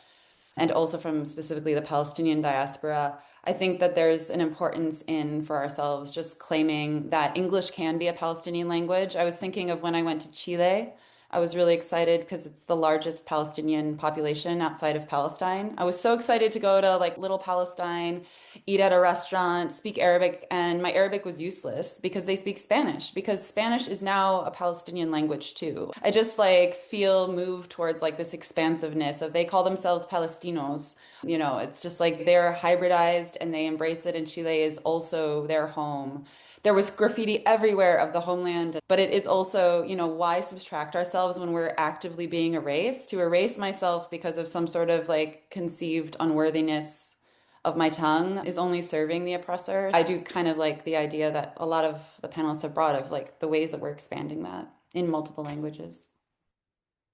and also from specifically the Palestinian diaspora, I think that there's an importance in, for ourselves, just claiming that English can be a Palestinian language. I was thinking of when I went to Chile. I was really excited because it's the largest Palestinian population outside of Palestine. I was so excited to go to like Little Palestine, eat at a restaurant, speak Arabic, and my Arabic was useless because they speak Spanish, because Spanish is now a Palestinian language too. I just like feel moved towards like this expansiveness of, they call themselves Palestinos. It's just like they're hybridized and they embrace it, and Chile is also their home. There was graffiti everywhere of the homeland, but it is also, why subtract ourselves when we're actively being erased? To erase myself because of some sort of like conceived unworthiness of my tongue is only serving the oppressor. I do kind of like the idea that a lot of the panelists have brought of like the ways that we're expanding that in multiple languages.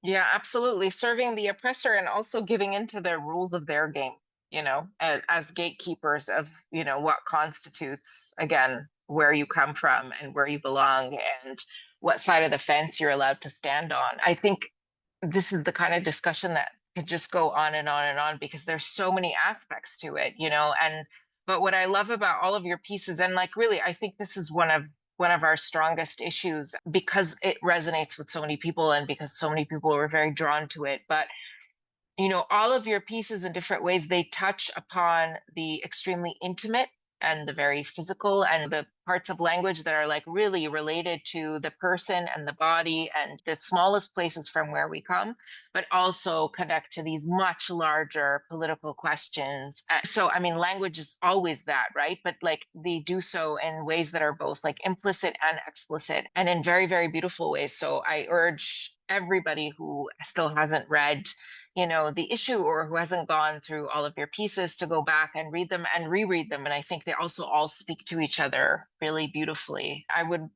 Yeah, absolutely. Serving the oppressor and also giving into the rules of their game, as gatekeepers of, what constitutes, again, where you come from and where you belong and what side of the fence you're allowed to stand on. I think this is the kind of discussion that could just go on and on and on, because there's so many aspects to it, but what I love about all of your pieces, and like really, I think this is one of our strongest issues, because it resonates with so many people and because so many people were very drawn to it. But all of your pieces in different ways, they touch upon the extremely intimate and the very physical, and the parts of language that are like really related to the person and the body and the smallest places from where we come, but also connect to these much larger political questions. So, I mean, language is always that, right? But like they do so in ways that are both like implicit and explicit, and in very, very beautiful ways. So I urge everybody who still hasn't read the issue, or who hasn't gone through all of your pieces, to go back and read them and reread them. And I think they also all speak to each other really beautifully. I would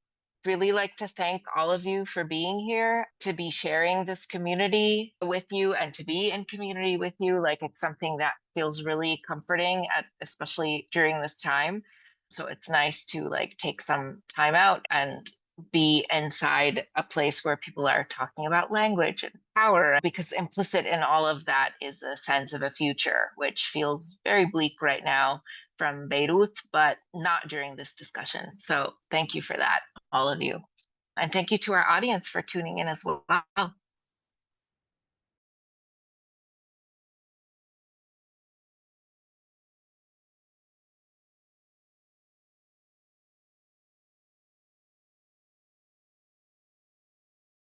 really like to thank all of you for being here, to be sharing this community with you and to be in community with you. Like, it's something that feels really comforting, especially during this time. So it's nice to like take some time out and be inside a place where people are talking about language and power, because implicit in all of that is a sense of a future, which feels very bleak right now from Beirut, but not during this discussion. So thank you for that, all of you. And thank you to our audience for tuning in as well.